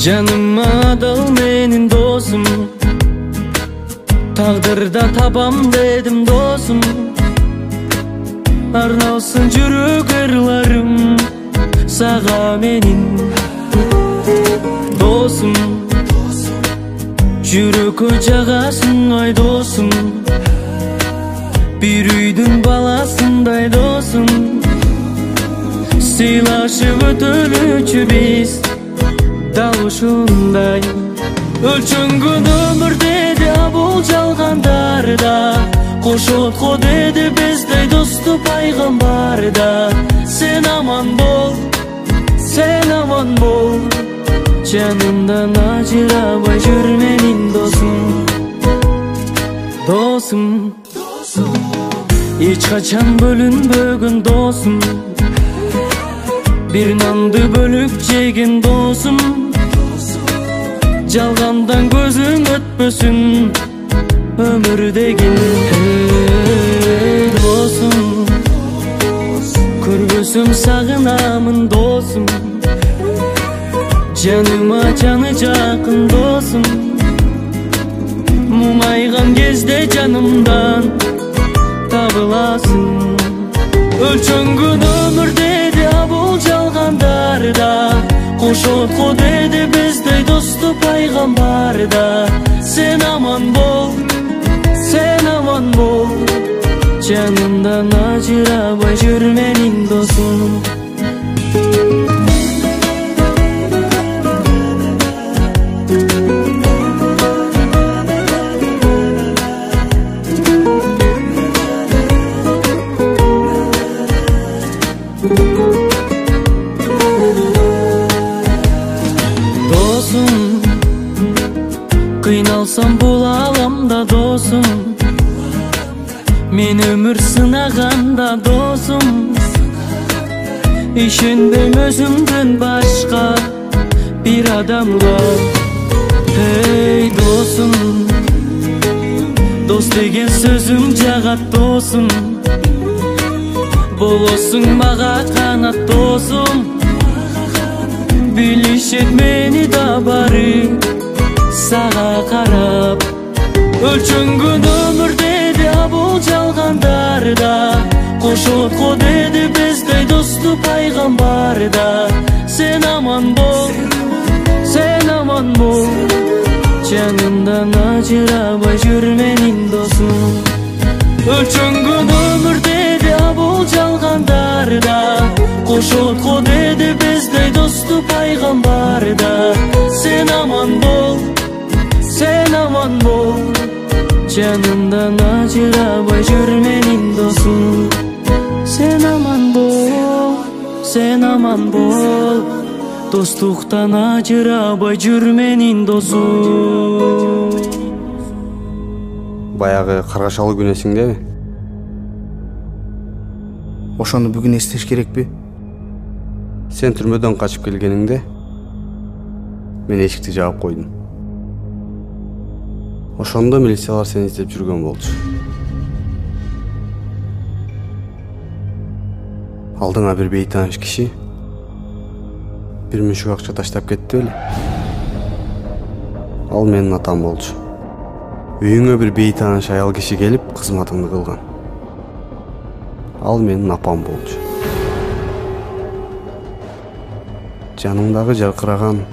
Canıma dal menin dostum, taqdirda tapam dedim dostum. Arnalsın жүрөк ырlarım sağa menin dostum. Жүрөк жагасың ай достum, bir үйдүн баласындай достum. Сыйлашып өтөлүчү биз дал ушундай. Өлчөнгөн өмүр деди бул жалгандарда, кошот го деди биздей досту пайгамбарда. Sen aman bol, sen aman bol, canımdan acırabay жүрменин досум. Досум, эч качан бөлүнбөгөн досум, bir nandı bölüp жеген досум. Жалгандан көзүң өтпөсүн өмүр деген. Досум, көрбөсөм сагынамын досум, жаныма жаны жакын досум. Муңайган кезде жанымдан табыласың. Өлчөнгөн өмүр деди бул жалгандарда, кошот го деди биздей досту пайгамбарда. Sen aman bol, sen aman bol, canımdan acırabay жүрменин досум. Кыйналсам бул аламда досум, мен өмүр сынаганда досум. Ишенбейм өзүмдөн башка бир адамга. Эй досум, дос деген сөзүм жагат досум. Болосуң мага канат досум, билишет мени да бары сага карап. Өлчөнгөн өмүр деди бул жалгандарда, кошот го деди биздей досту пайгамбарда. Sen aman bol, sen aman bol, canımdan acırabay жүрменин досум. Өлчөнгөн өмүр деди бул жалгандарда, кошот го деди биздей досту пайгамбарда. Sen aman bol, sen aman bol, canımdan acırabay жүрменин досум. Sen aman bol, sen aman bol, достуктан ажырабай жүрменин досум. Баягы каргашалуу күн эсиңдеби? Ошону бүгүн эстеш керекпи? Сен түрмөдөн качып келгениңде мен эшикти жаап койдум. Ошондо милициялар сени издеп жүргөн болчу. Алдыңа бир бейтааныш киши бир мүшүк акча таштап кетти беле? Ал менин атам болчу. Үйүңө бир бейтааныш аял киши келип кызматыңды кылган. Ал менин апам болчу. Жаныңдагы жаркыраган,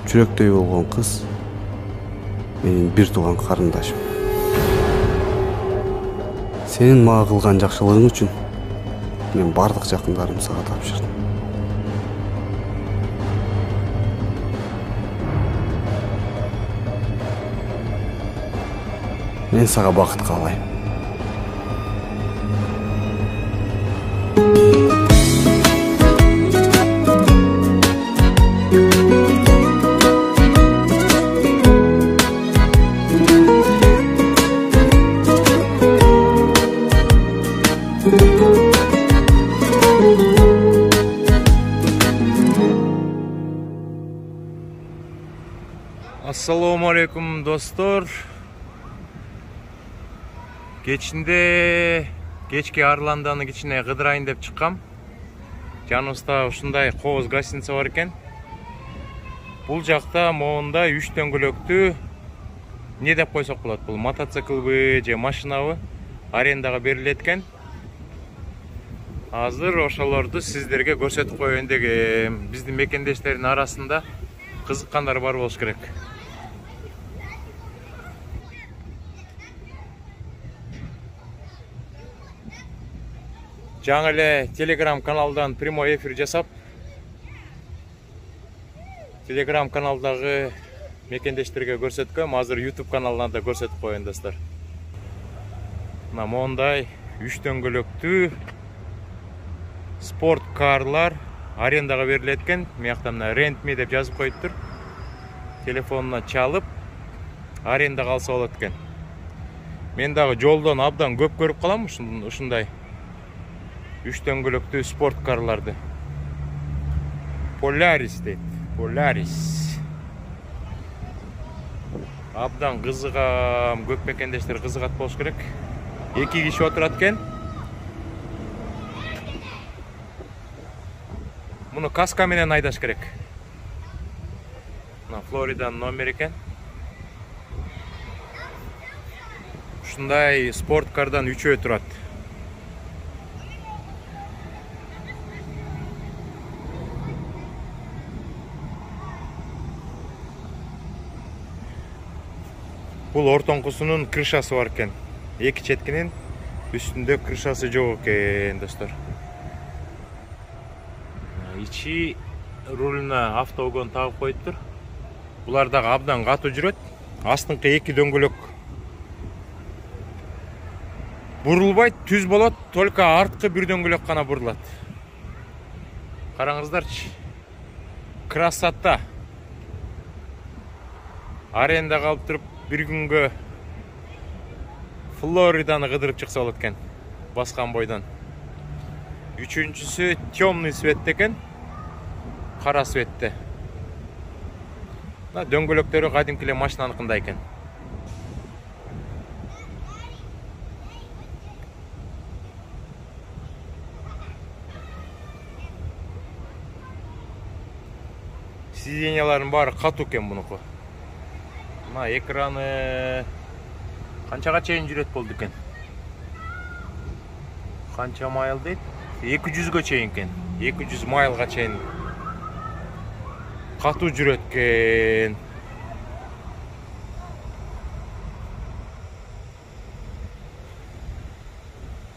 жүрөктөй болгон кыз менин бир тууган карындашым. Сенин мага кылган жакшылыгың үчүн мен бардык жакындарымды сага тапшырдым. Мен сага бакыт каалайм. Assalamu alaikum dostlar. Кечинде кечки Арланданын ичине кыдырайын деп чыккам. Жаныбызда ушундай кооз гостиница бар экен. Бул жакта моундай 3 дөңгөлөктүү не деп койсок болот, бул мотоциклбы же машинабы арендага берилет экен. Азыр ошолорду сиздерге көрсөтүп коеюн дегем. Биздин мекендештердин арасында кызыккандар бар болуш керек. Жаңы эле Telegram каналдан прямой эфир жасап, Telegram каналдагы мекендештерге көрсөткөм. Азыр YouTube каналынан да көрсөтүп коеюн достор. Мына мондай 3 дөңгөлөктүү спорт карлар арендага берилет экен. Мыякта мына рентми деп жазып коюптур. Телефонуна чалып арендага алса болот экен. Мен дагы жолдон абдан көп көрүп калам ушундай 3 дөңгөлөктүү спорт карларды. Polaris дейт. Polaris. Абдан кызыгам, көп мекендештер кызыгат болуш керек. 2 киши отурат экен. Муну каска менен айдаш керек. Мына Флориданын номери экен. Ушундай спорт кардан 3 турат. Бул ортоңкусунун крышасы бар экен. Эки четкинин үстүндө крышасы жок экен, достор. Ичи рулуна автоугон тагып коюптур. Булар дагы абдан катуу жүрөт. Астыңкы 2 дөңгөлөк бурулбайт, түз болот, только арткы 1 дөңгөлөк гана бурулат. Караңыздарчы. Красота. Арендага алып туруп bir күнгө Флориданы кыдырып чыкса болот экен, баскан бойдон. Үчүнчүсү темный цветте экен, кара цветте. Мына дөңгөлөктөрү кадимки эле машинаныкындай экен. Сиденьяларын баары катуу экен мунуку. Мына экраны канчага чейин жүрөт болду экен? Канча майл дейт? 200гө чейин экен. 200 майлга чейин катуу жүрөт экен.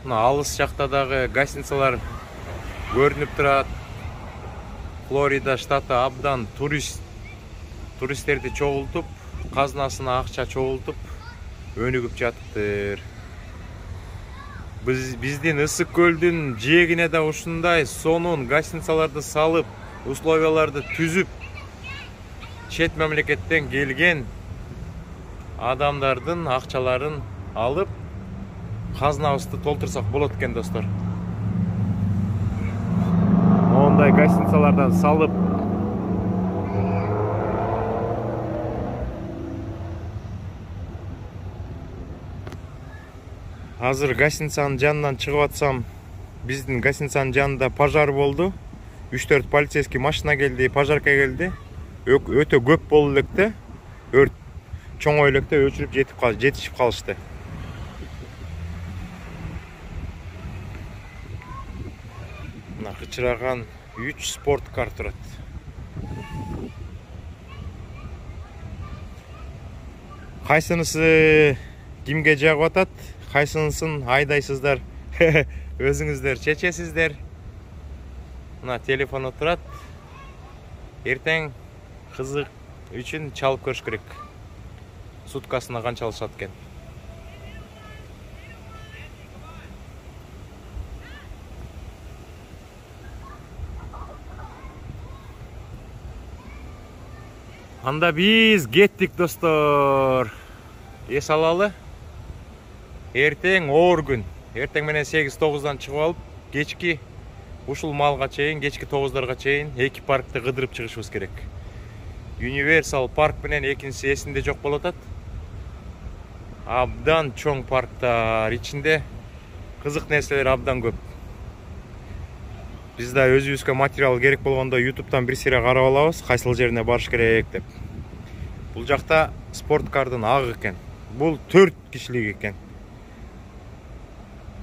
Мына алыс жакта дагы гостиницалар көрүнүп турат. Флорида штаты абдан туристтерди чогултуп, казнасына акча чогултуп өнүгүп жатыптыр. Биздин Ысык көлдүн жээгине да ушундай сонун гостиницаларды салып, условияларды түзүп, чет мамлекеттен келген адамдардын акчаларын алып, казнабызды толтурсак болот экен, достор. Ондай гостиницалардан салып азыр гостиницанын жанынан чыгып атсам, биздин гостиницанын жанында пожар болду. 3-4 полицейский машина келди, пожарка келди. Өтө көп болду электе. Өрт чоңой электе өчүрүп жетишип калышты. Мына кычыраган 3 спорт кар турат. Кайсынысы кимге жагып атат? Кайсынысын айдайсыздар, өзүңүздөр чечесиздер. Мына телефону турат. Эртең кызык үчүн чалып көрүш керек. Суткасына канча алышат экен. Анда биз кеттик, достор. Эс алалы. Эртең оор күн. Эртең менен 8-9-дан чыгып алып, кечки ушул малга чейин, кечки 9-дарга чейин 2 паркты кыдырып чыгышыбыз керек. Universal парк менен экинчиси эсинде жок болуп атат. Абдан чоң парктар, ичинде кызык нерселер абдан көп. Биз да өзүбүзгө материал керек болгондо YouTube'дан бир сире карап алабыз, кайсыл жерине барыш керек деп. Бул жакта спорткардын ак экен. Бул 4 кишилик экен.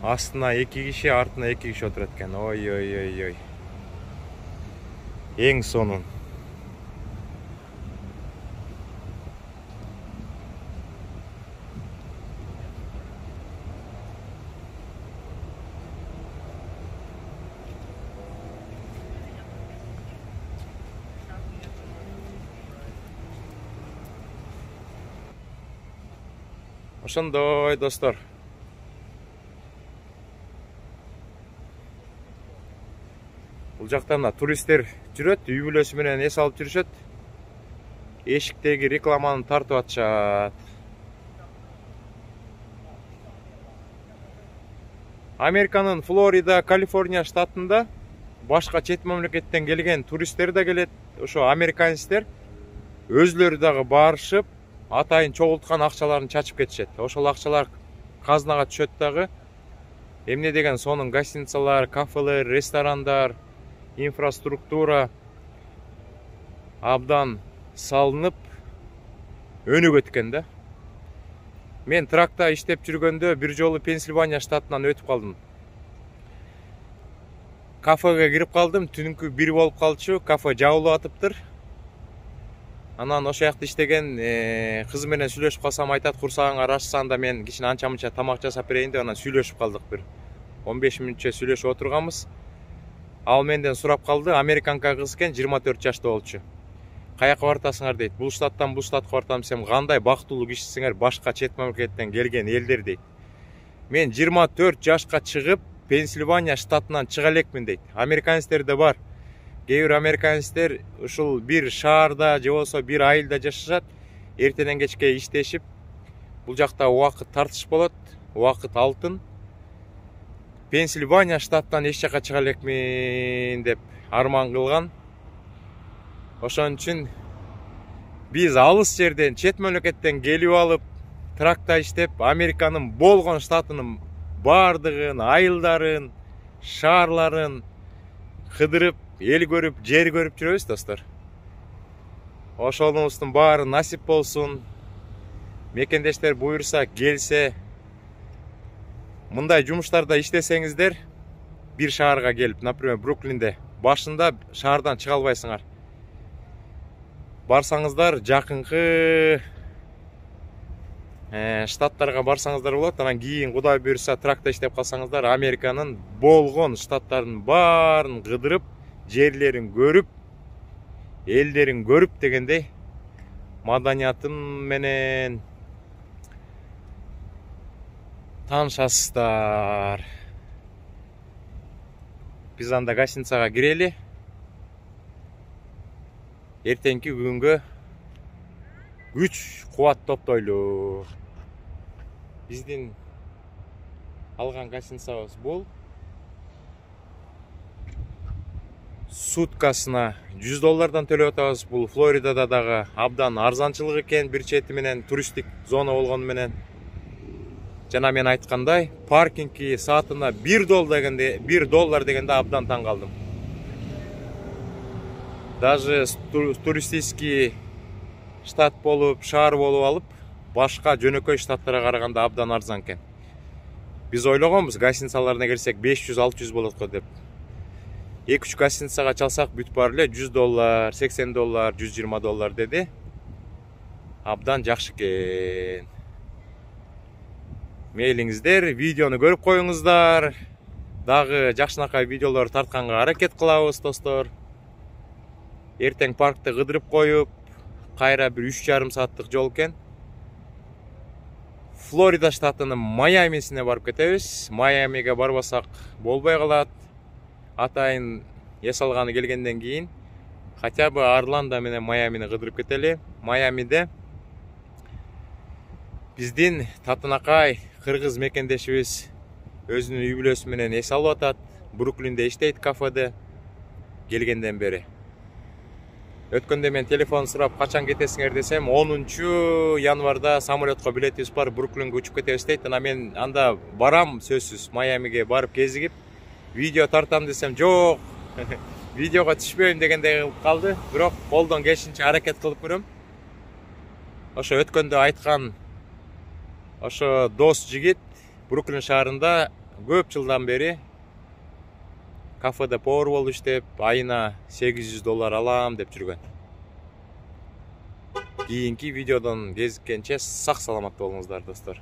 Астына 2 киши, артына 2 киши отурат экен. Ой. Эң сонун. Ошондой достор. Бул жакта мына туристтер жүрөт, үй бүлөсү менен эс алып жүрүшөт. Эшиктеги рекламаны тартып атышат. Американын Флорида, Калифорния штатында башка чет мамлекеттен келген туристтер да келет. Ошо американецтер өзлөрү дагы барышып, атайын чогулткан акчаларын чачып кетишет. Ошол акчалар казнага түшөт дагы. Эмне деген сонун гостиницалар, кафелер, ресторандар, инфраструктура абдан салынып өнүгөт экен да. Мен тракта иштеп жүргөндө бир жолу Пенсильвания штатынан өтүп калдым. Кафеге кирип калдым, түнкү 1 болуп калчу, кафе жабылып атыптыр. Анан ошол жакта иштеген кыз менен сүйлөшүп калсам айтат, курсагыңар ачсаң мен кичине анча мынча тамак жасап берейин деп анан сүйлөшүп калдык бир 15 мүнөтчө сүйлөшүп отурганбыз. Ал менден сурап калды, американка кыз экен, 24 жашта болчу. Каяка бартасыңар дейт. Бул штаттан бул штатка бартам десем, кандай бактылуу кишисиңер, башка чет мамлекеттен келген элдер дейт. Мен 24 жашка чыгып, Пенсильвания штатынан чыга элекмин дейт. Американецтер да бар. Кээ бир американецтер ушул бир шаарда же болсо бир айылда жашашат, эртенен кечке иштешип, бул жакта убакыт тартыш болот, убакыт алтын. Пенсильвания штаттан эч жака чыга элекмин деп арман кылган. Ошон үчүн биз алыс жерден, чет мамлекеттен келип алып, тракта иштеп, Американын болгон штатынын бардыгын, айылдарын, шаарларын кыдырып, эл көрүп, жер көрүп жүрөбүз достор. Ошонубуздун баары насип болсун. Мекендештер буйрса, келсе, мындай жумуштарда иштесеңиздер, бир шаарга келип, например, Бруклинде, башында шаардан чыга албайсыңар. Барсаңыздар, жакынкы штаттарга барсаңыздар болот. Анан кийин Кудай буйрса тракта иштеп калсаңыздар, Американын болгон штаттарынын баарын кыдырып, жерлерин көрүп, элдерин көрүп дегендей маданиятым менен таанышасыздар. Биз анда гостиницага кирели. Эртеңки күнгө күч кубат топтойлу. Биздин алган гостиницабыз бул. Суткасына $100 төлөп атабыз. Бул Флоридада дагы абдан арзанчылык экен, бир чети менен туристтик зона болгону менен. Жана мен айткандай, паркингки саатына $1 дегенде абдан таң калдым. Даже туристический штат болуп, шаар болуп алып, башка жөнөкөй штаттарга караганда абдан арзан экен. Биз ойлогонбуз, гостиницаларына келсек 500-600 болот го деп. 2-3 гостиницага чалсак бүт бар эле $100, $80, $120 деди. Абдан жакшы экен. Мейлиңиздер, видеону көрүп коюңуздар. Дагы жакшынакай видеолор тартканга аракет кылабыз, достор. Эртең паркты кыдырып коюп, кайра бир 3,5 сааттык жол экен. Флорида штатынын Майамисине барып кетебиз. Майамиге барбасак болбой калат. Атайын эс алганы келгенден кийин хотя бы Орландо менен Майамини кыдырып кетели. Майамиде биздин татынакай кыргыз мекендешибиз өзүнүн үй бүлөсү менен эс алып атат. Бруклинде иштейт кафеде келгенден бери. Өткөндө мен телефон сурап качан кетесиңер десем, 10 январда самолетко билетибиз бар, Бруклинге учуп кетебиз дейт. Ана мен анда барам сөзсүз, Майамиге барып кезигип, видео тартам десем, жок, Видеого түшпөйм дегендей кылып калды. Бирок колдон келишинче аракет кылып көрөм. Ошо өткөндө айткан ошо дос жигит Бруклин шаарында көп жылдан бери кафеде повар болуп иштеп, айына $800 алам деп жүргөн. Кийинки видеодон кезиккенче сак саламат болуңуздар достор.